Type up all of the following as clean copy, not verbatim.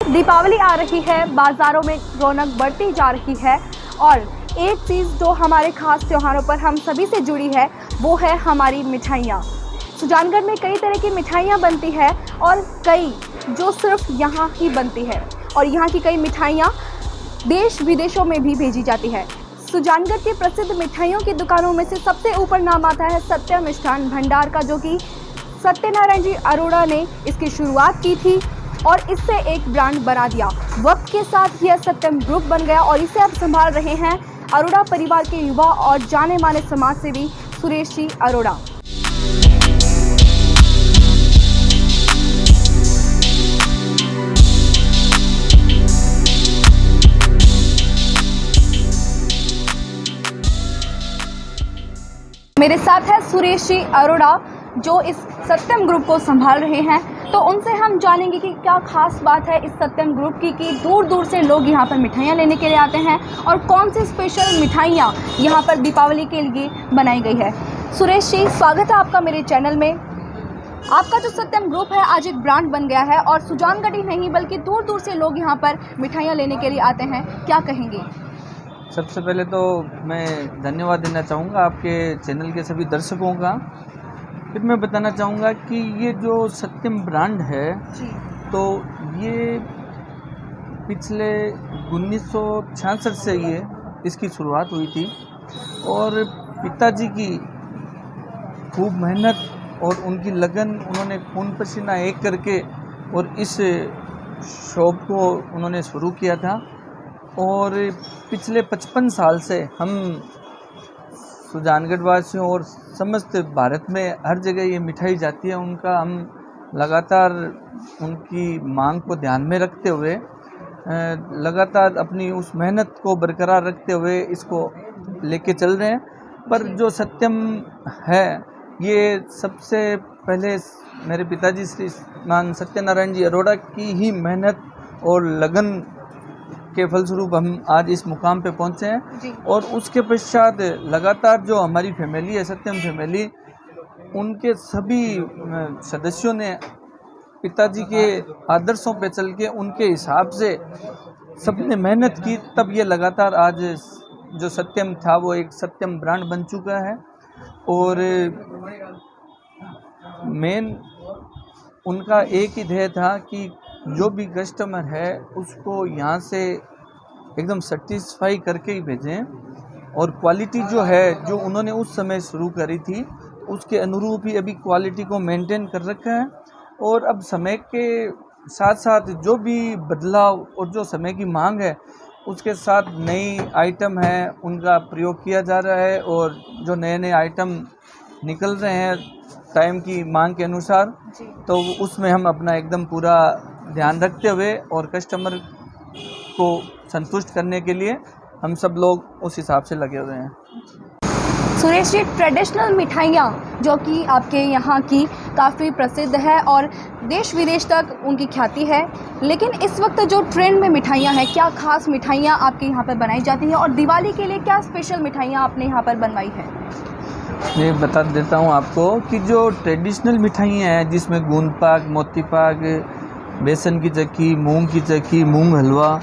दीपावली आ रही है, बाज़ारों में रौनक बढ़ती जा रही है और एक चीज़ जो हमारे खास त्योहारों पर हम सभी से जुड़ी है वो है हमारी मिठाइयाँ। सुजानगढ़ में कई तरह की मिठाइयाँ बनती है और कई जो सिर्फ यहाँ ही बनती है और यहाँ की कई मिठाइयाँ देश विदेशों में भी भेजी जाती है। सुजानगढ़ के प्रसिद्ध मिठाइयों की दुकानों में से सबसे ऊपर नाम आता है सत्यम मिष्ठान भंडार का, जो कि सत्यनारायण जी अरोड़ा ने इसकी शुरुआत की थी और इससे एक ब्रांड बना दिया। वक्त के साथ यह सत्यम ग्रुप बन गया और इसे अब संभाल रहे हैं अरोड़ा परिवार के युवा और जाने माने समाज सेवी सुरेश जी अरोड़ा। मेरे साथ है सुरेश जी अरोड़ा जो इस सत्यम ग्रुप को संभाल रहे हैं, तो उनसे हम जानेंगे कि क्या खास बात है इस सत्यम ग्रुप की कि दूर दूर से लोग यहाँ पर मिठाइयाँ लेने के लिए आते हैं और कौन सी स्पेशल मिठाइयाँ यहाँ पर दीपावली के लिए बनाई गई है। सुरेश जी, स्वागत है आपका मेरे चैनल में। आपका जो सत्यम ग्रुप है आज एक ब्रांड बन गया है और सुजानगढ़ ही नहीं बल्कि दूर दूर से लोग यहाँ पर मिठाइयाँ लेने के लिए आते हैं, क्या कहेंगे? सबसे पहले तो मैं धन्यवाद देना चाहूँगा आपके चैनल के सभी दर्शकों का। फिर मैं बताना चाहूँगा कि ये जो सत्यम ब्रांड है तो ये पिछले 1966 से ये इसकी शुरुआत हुई थी और पिताजी की खूब मेहनत और उनकी लगन, उन्होंने खून पसीना एक करके और इस शॉप को उन्होंने शुरू किया था और पिछले 55 साल से हम सुजानगढ़ वासियों और समस्त भारत में हर जगह ये मिठाई जाती है। उनका हम लगातार उनकी मांग को ध्यान में रखते हुए लगातार अपनी उस मेहनत को बरकरार रखते हुए इसको लेके चल रहे हैं। पर जो सत्यम है ये सबसे पहले मेरे पिताजी श्रीमान सत्यनारायण जी अरोड़ा की ही मेहनत और लगन के फलस्वरूप हम आज इस मुकाम पे पहुंचे हैं। और उसके पश्चात लगातार जो हमारी फैमिली है सत्यम फैमिली, उनके सभी सदस्यों ने पिताजी के आदर्शों पे चल के उनके हिसाब से सबने मेहनत की, तब ये लगातार आज जो सत्यम था वो एक सत्यम ब्रांड बन चुका है। और मेन उनका एक ही ध्येय था कि जो भी कस्टमर है उसको यहाँ से एकदम सेटिस्फाई करके ही भेजें और क्वालिटी जो है जो उन्होंने उस समय शुरू करी थी उसके अनुरूप ही अभी क्वालिटी को मेंटेन कर रखा है। और अब समय के साथ साथ जो भी बदलाव और जो समय की मांग है उसके साथ नई आइटम है उनका प्रयोग किया जा रहा है और जो नए नए आइटम निकल रहे हैं टाइम की मांग के अनुसार, तो उसमें हम अपना एकदम पूरा ध्यान रखते हुए और कस्टमर को संतुष्ट करने के लिए हम सब लोग उस हिसाब से लगे हुए हैं। सुरेश जी, ट्रेडिशनल मिठाइयाँ जो कि आपके यहाँ की काफ़ी प्रसिद्ध है और देश विदेश तक उनकी ख्याति है, लेकिन इस वक्त जो ट्रेंड में मिठाइयाँ हैं, क्या खास मिठाइयाँ आपके यहाँ पर बनाई जाती हैं और दिवाली के लिए क्या स्पेशल मिठाइयाँ आपने यहाँ पर बनवाई है? मैं बता देता हूँ आपको कि जो ट्रेडिशनल मिठाइयाँ हैं जिसमें गूंद पाक, मोती पाक, बेसन की चक्की, मूंग की चक्की, मूंग हलवा,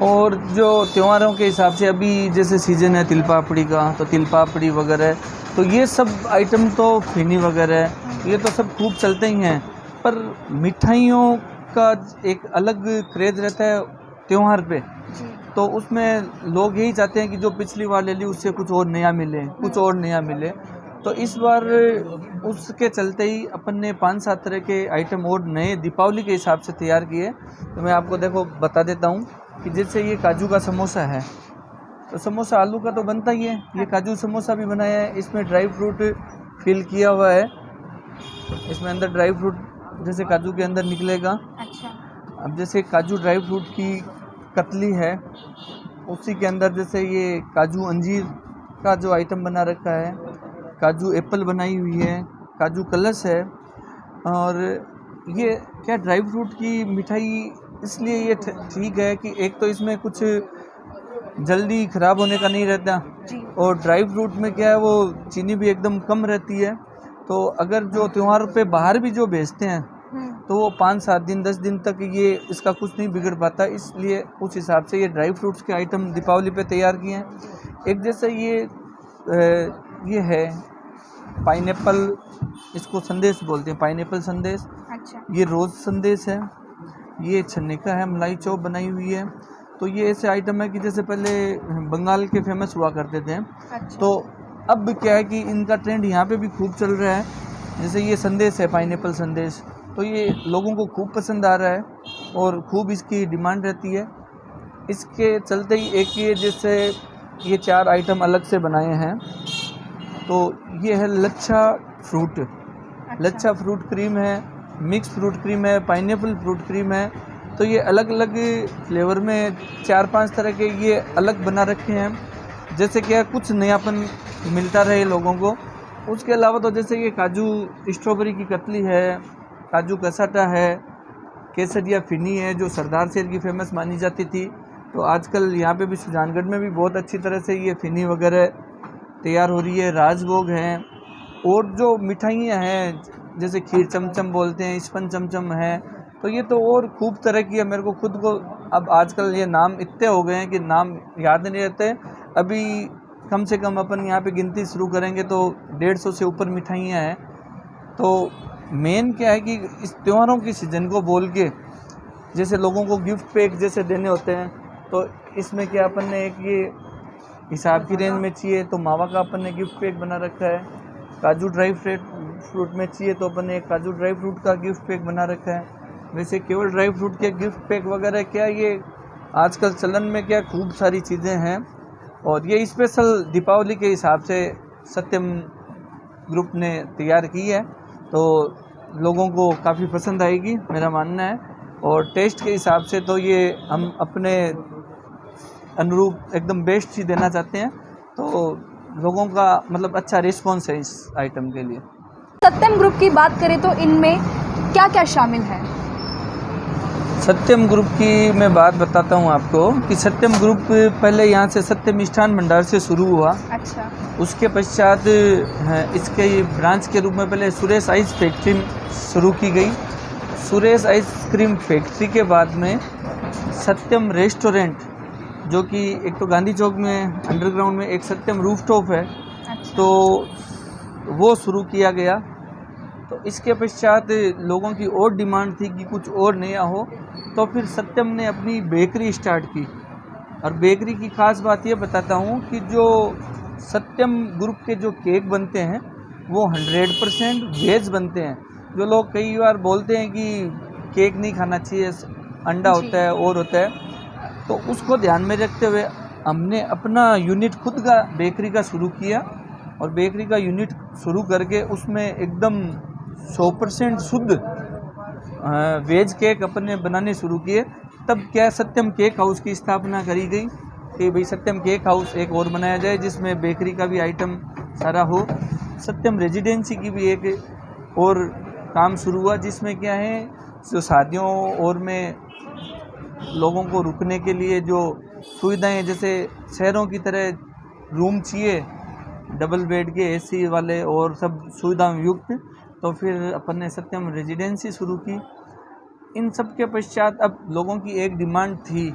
और जो त्योहारों के हिसाब से अभी जैसे सीज़न है तिल पापड़ी का तो तिल पापड़ी वगैरह, तो ये सब आइटम तो फिनी वगैरह ये तो सब खूब चलते ही हैं। पर मिठाइयों का एक अलग क्रेज़ रहता है त्यौहार पे, तो उसमें लोग यही चाहते हैं कि जो पिछली बार ले ली उससे कुछ और नया मिले, कुछ और नया मिले। तो इस बार उसके चलते ही अपन ने 5-7 तरह के आइटम और नए दीपावली के हिसाब से तैयार किए। तो मैं आपको देखो बता देता हूँ कि जैसे ये काजू का समोसा है, तो समोसा आलू का तो बनता ही है, ये काजू समोसा भी बनाया है। इसमें ड्राई फ्रूट फिल किया हुआ है, इसमें अंदर ड्राई फ्रूट जैसे काजू के अंदर निकलेगा। अच्छा। अब जैसे काजू ड्राई फ्रूट की कतली है, उसी के अंदर जैसे ये काजू अंजीर का जो आइटम बना रखा है, काजू एप्पल बनाई हुई है, काजू कलश है। और ये क्या ड्राई फ्रूट की मिठाई इसलिए ये ठीक है कि एक तो इसमें कुछ जल्दी ख़राब होने का नहीं रहता और ड्राई फ्रूट में क्या है वो चीनी भी एकदम कम रहती है। तो अगर जो त्यौहार पे बाहर भी जो भेजते हैं तो वो 5-7 दिन 10 दिन तक ये इसका कुछ नहीं बिगड़ पाता, इसलिए उस हिसाब से ये ड्राई फ्रूट्स के आइटम दीपावली पे तैयार किए हैं। एक जैसे ये है पाइनएप्पल, इसको संदेश बोलते हैं, पाइनएप्पल संदेश। अच्छा। ये रोज़ संदेश है, ये छन्ने का है, मलाई चॉप बनाई हुई है। तो ये ऐसे आइटम है कि जैसे पहले बंगाल के फेमस हुआ करते थे। अच्छा। तो अब क्या है कि इनका ट्रेंड यहाँ पे भी खूब चल रहा है। जैसे ये संदेश है, पाइनएप्पल संदेश, तो ये लोगों को खूब पसंद आ रहा है और खूब इसकी डिमांड रहती है। इसके चलते ही एक ये जैसे ये 4 आइटम अलग से बनाए हैं। तो ये है लच्छा फ्रूट। अच्छा। लच्छा फ्रूट क्रीम है, मिक्स फ्रूट क्रीम है, पाइनएप्पल फ्रूट क्रीम है। तो ये अलग अलग फ्लेवर में 4-5 तरह के ये अलग बना रखे हैं, जैसे क्या कुछ नयापन मिलता रहे लोगों को। उसके अलावा तो जैसे ये काजू स्ट्रॉबेरी की कतली है, काजू कसाटा है, केसरिया फिनी है जो सरदार शेर की फेमस मानी जाती थी। तो आजकल यहाँ पे भी सुजानगढ़ में भी बहुत अच्छी तरह से ये फिनी वगैरह तैयार हो रही है। राजभोग हैं और जो मिठाइयाँ हैं जैसे खीर चमचम बोलते हैं, स्पंज चमचम है। तो ये तो और खूब तरह की है, मेरे को खुद को अब आजकल ये नाम इतने हो गए हैं कि नाम याद नहीं रहते। अभी कम से कम अपन यहाँ पे गिनती शुरू करेंगे तो 150 से ऊपर मिठाइयाँ हैं। तो मेन क्या है कि इस त्योहारों की सीजन को बोल के जैसे लोगों को गिफ्ट पैक जैसे देने होते हैं, तो इसमें क्या अपन ने एक ये हिसाब की रेंज में चाहिए तो मावा का अपन ने गिफ्ट पैक बना रखा है। काजू ड्राई फ्रूट में चाहिए तो अपन ने एक काजू ड्राई फ्रूट का गिफ्ट पैक बना रखा है। वैसे केवल ड्राई फ्रूट के गिफ्ट पैक वगैरह क्या ये आजकल चलन में क्या खूब सारी चीज़ें हैं। और ये स्पेशल दीपावली के हिसाब से सत्यम ग्रुप ने तैयार की है, तो लोगों को काफ़ी पसंद आएगी मेरा मानना है। और टेस्ट के हिसाब से तो ये हम अपने अनुरूप एकदम बेस्ट ही देना चाहते हैं, तो लोगों का मतलब अच्छा रिस्पॉन्स है इस आइटम के लिए। सत्यम ग्रुप की बात करें तो इनमें क्या क्या शामिल है? सत्यम ग्रुप की मैं बात बताता हूँ आपको कि सत्यम ग्रुप पहले यहाँ से सत्यम मिष्ठान भंडार से शुरू हुआ। अच्छा। उसके पश्चात इसके ब्रांच के रूप में पहले सुरेश आइस फैक्ट्री शुरू की गई। सुरेश आइसक्रीम फैक्ट्री के बाद में सत्यम रेस्टोरेंट, जो कि एक तो गांधी चौक में अंडरग्राउंड में एक सत्यम रूफटॉप है। अच्छा। तो वो शुरू किया गया। तो इसके पश्चात लोगों की और डिमांड थी कि कुछ और नया हो, तो फिर सत्यम ने अपनी बेकरी स्टार्ट की। और बेकरी की ख़ास बात ये बताता हूँ कि जो सत्यम ग्रुप के जो केक बनते हैं वो 100% वेज बनते हैं। जो लोग कई बार बोलते हैं कि केक नहीं खाना चाहिए, अंडा होता है और होता है, तो उसको ध्यान में रखते हुए हमने अपना यूनिट खुद का बेकरी का शुरू किया। और बेकरी का यूनिट शुरू करके उसमें एकदम 100% शुद्ध वेज केक अपने बनाने शुरू किए। तब क्या सत्यम केक हाउस की स्थापना करी गई कि भाई सत्यम केक हाउस एक और बनाया जाए जिसमें बेकरी का भी आइटम सारा हो। सत्यम रेजिडेंसी की भी एक और काम शुरू हुआ, जिसमें क्या है जो शादियों और में लोगों को रुकने के लिए जो सुविधाएं, जैसे शहरों की तरह रूम चाहिए डबल बेड के एसी वाले और सब सुविधाओं युक्त, तो फिर अपन ने सत्यम रेजिडेंसी शुरू की। इन सब के पश्चात अब लोगों की एक डिमांड थी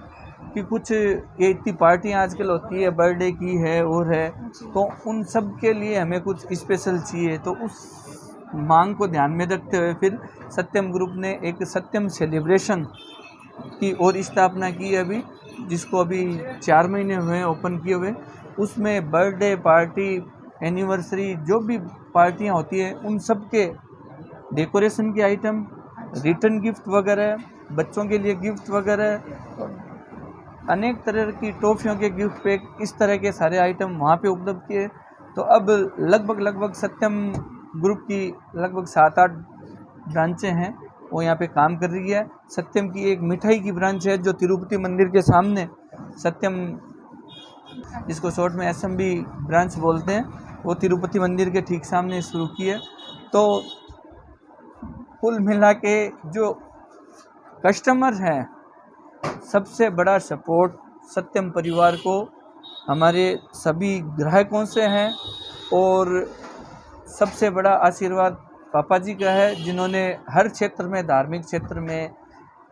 कि कुछ ये इतनी पार्टियाँ आजकल होती है, बर्थडे की है और है, तो उन सब के लिए हमें कुछ स्पेशल चाहिए। तो उस मांग को ध्यान में रखते हुए फिर सत्यम ग्रुप ने एक सत्यम सेलिब्रेशन की और स्थापना की अभी, जिसको अभी 4 महीने हुए ओपन किए हुए। उसमें बर्थडे पार्टी, एनिवर्सरी, जो भी पार्टियां होती हैं उन सब के डेकोरेशन के आइटम, रिटर्न गिफ्ट वगैरह, बच्चों के लिए गिफ्ट वगैरह, अनेक तरह की टॉफ़ियों के गिफ्ट पैक, इस तरह के सारे आइटम वहाँ पे उपलब्ध किए। तो अब लगभग सत्यम ग्रुप की लगभग 7-8 ब्रांचें हैं, वो यहाँ पे काम कर रही है। सत्यम की एक मिठाई की ब्रांच है जो तिरुपति मंदिर के सामने सत्यम, जिसको शॉर्ट में SMB ब्रांच बोलते हैं, वो तिरुपति मंदिर के ठीक सामने शुरू की है। तो कुल मिला के जो कस्टमर हैं, सबसे बड़ा सपोर्ट सत्यम परिवार को हमारे सभी ग्राहकों से हैं और सबसे बड़ा आशीर्वाद पापा जी का है, जिन्होंने हर क्षेत्र में, धार्मिक क्षेत्र में,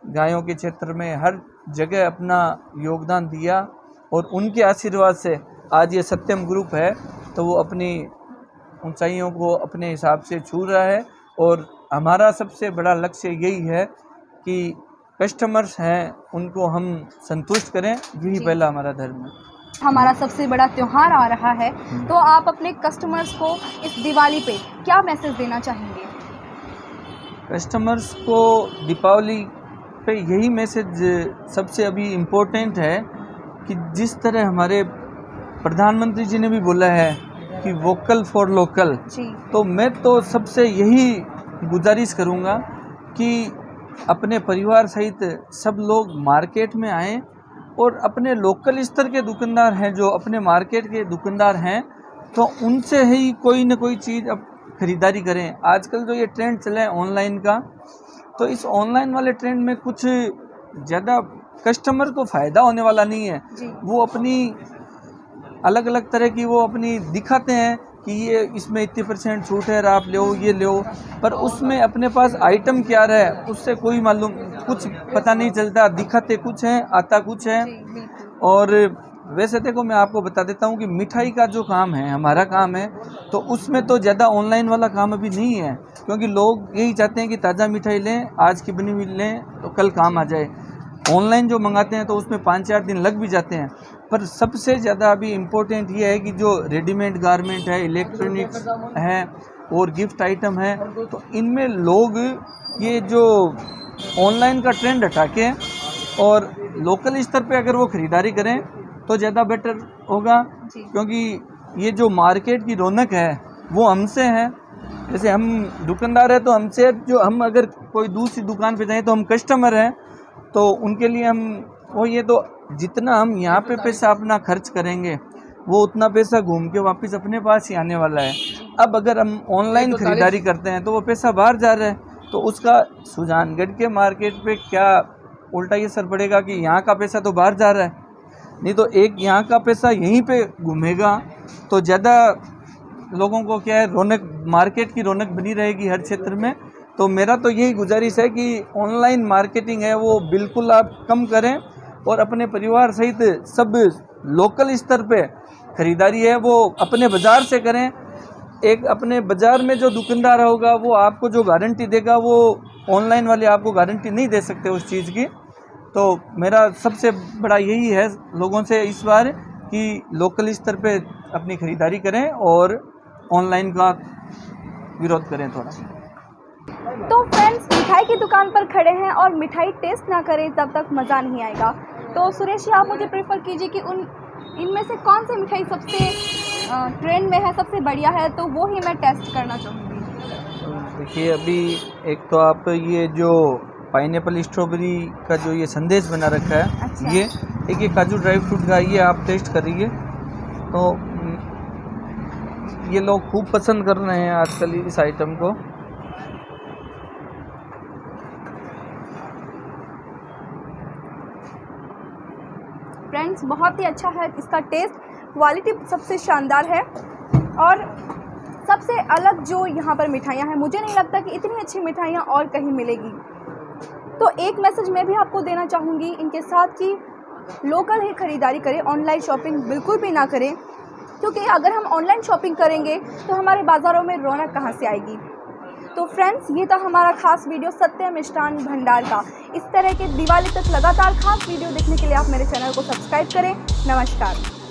गायों के क्षेत्र में, हर जगह अपना योगदान दिया और उनके आशीर्वाद से आज ये सत्यम ग्रुप है। तो वो अपनी ऊंचाइयों को अपने हिसाब से छू रहा है और हमारा सबसे बड़ा लक्ष्य यही है कि कस्टमर्स हैं उनको हम संतुष्ट करें, यही पहला हमारा धर्म है। हमारा सबसे बड़ा त्यौहार आ रहा है, तो आप अपने कस्टमर्स को इस दिवाली पे क्या मैसेज देना चाहेंगे? कस्टमर्स को दीपावली पे यही मैसेज सबसे अभी इम्पोर्टेंट है कि जिस तरह हमारे प्रधानमंत्री जी ने भी बोला है कि वोकल फॉर लोकल, तो मैं तो सबसे यही गुजारिश करूँगा कि अपने परिवार सहित सब लोग मार्केट में आएँ और अपने लोकल स्तर के दुकानदार हैं, जो अपने मार्केट के दुकानदार हैं, तो उनसे ही कोई न कोई चीज़ अब ख़रीदारी करें। आजकल जो ये ट्रेंड चला है ऑनलाइन का, तो इस ऑनलाइन वाले ट्रेंड में कुछ ज़्यादा कस्टमर को फ़ायदा होने वाला नहीं है। वो अपनी अलग अलग तरह की वो अपनी दिखाते हैं कि ये इसमें इतने % छूट है, आप लो, ये लो, पर उसमें अपने पास आइटम क्या रहा है उससे कोई मालूम, कुछ पता नहीं चलता। दिखाते कुछ हैं, आता कुछ है। और वैसे देखो, मैं आपको बता देता हूँ कि मिठाई का जो काम है, हमारा काम है, तो उसमें तो ज़्यादा ऑनलाइन वाला काम अभी नहीं है, क्योंकि लोग यही चाहते हैं कि ताज़ा मिठाई लें, आज की बनी हुई लें तो कल काम आ जाए। ऑनलाइन जो मंगाते हैं तो उसमें 5-4 दिन लग भी जाते हैं। पर सबसे ज़्यादा अभी इम्पोर्टेंट ये है कि जो रेडीमेड गारमेंट है, इलेक्ट्रॉनिक्स है और गिफ्ट आइटम है, तो इनमें लोग ये जो ऑनलाइन का ट्रेंड हटा के और लोकल स्तर पे अगर वो ख़रीदारी करें तो ज़्यादा बेटर होगा, क्योंकि ये जो मार्केट की रौनक है वो हमसे है। जैसे हम दुकानदार हैं तो हमसे, जो हम अगर कोई दूसरी दुकान पे जाएं तो हम कस्टमर हैं, तो उनके लिए हम वो, ये तो जितना हम यहाँ पे पैसा अपना खर्च करेंगे वो उतना पैसा घूम के वापस अपने पास ही आने वाला है। अब अगर हम ऑनलाइन ख़रीदारी करते हैं तो वो पैसा बाहर जा रहा है, तो उसका सुजानगढ़ के मार्केट पे क्या उल्टा ये असर पड़ेगा कि यहाँ का पैसा तो बाहर जा रहा है, नहीं तो एक यहाँ का पैसा यहीं पे घूमेगा तो ज़्यादा लोगों को क्या है, रौनक, मार्केट की रौनक बनी रहेगी हर क्षेत्र में। तो मेरा तो यही गुजारिश है कि ऑनलाइन मार्केटिंग है वो बिल्कुल आप कम करें और अपने परिवार सहित सब लोकल स्तर पे ख़रीदारी है वो अपने बाज़ार से करें। एक अपने बाज़ार में जो दुकानदार होगा वो आपको जो गारंटी देगा, वो ऑनलाइन वाले आपको गारंटी नहीं दे सकते उस चीज़ की। तो मेरा सबसे बड़ा यही है लोगों से इस बार कि लोकल स्तर पे अपनी ख़रीदारी करें और ऑनलाइन का विरोध करें थोड़ा। तो फ्रेंड्स, मिठाई की दुकान पर खड़े हैं और मिठाई टेस्ट ना करें तब तक मज़ा नहीं आएगा। तो सुरेश जी, आप मुझे प्रेफर कीजिए कि इनमें से कौन सी मिठाई सबसे ट्रेंड में है, सबसे बढ़िया है, तो वो ही मैं टेस्ट करना चाहूँगी। देखिए, अभी एक तो आप ये जो पाइनएप्पल स्ट्रॉबेरी का जो ये संदेश बना रखा है, अच्छा। ये काजू ड्राई फ्रूट का, ये आप टेस्ट करिए। तो ये लोग खूब पसंद कर रहे हैं आजकल इस आइटम को। फ्रेंड्स, बहुत ही अच्छा है इसका टेस्ट, क्वालिटी सबसे शानदार है और सबसे अलग जो यहाँ पर मिठाइयाँ हैं, मुझे नहीं लगता कि इतनी अच्छी मिठाइयाँ और कहीं मिलेगी। तो एक मैसेज मैं भी आपको देना चाहूँगी इनके साथ कि लोकल ही ख़रीदारी करें, ऑनलाइन शॉपिंग बिल्कुल भी ना करें, क्योंकि अगर हम ऑनलाइन शॉपिंग करेंगे तो हमारे बाज़ारों में रौनक कहाँ से आएगी। तो फ्रेंड्स, ये था हमारा खास वीडियो सत्यम मिष्ठान भंडार का। इस तरह के दिवाली तक लगातार खास वीडियो देखने के लिए आप मेरे चैनल को सब्सक्राइब करें। नमस्कार।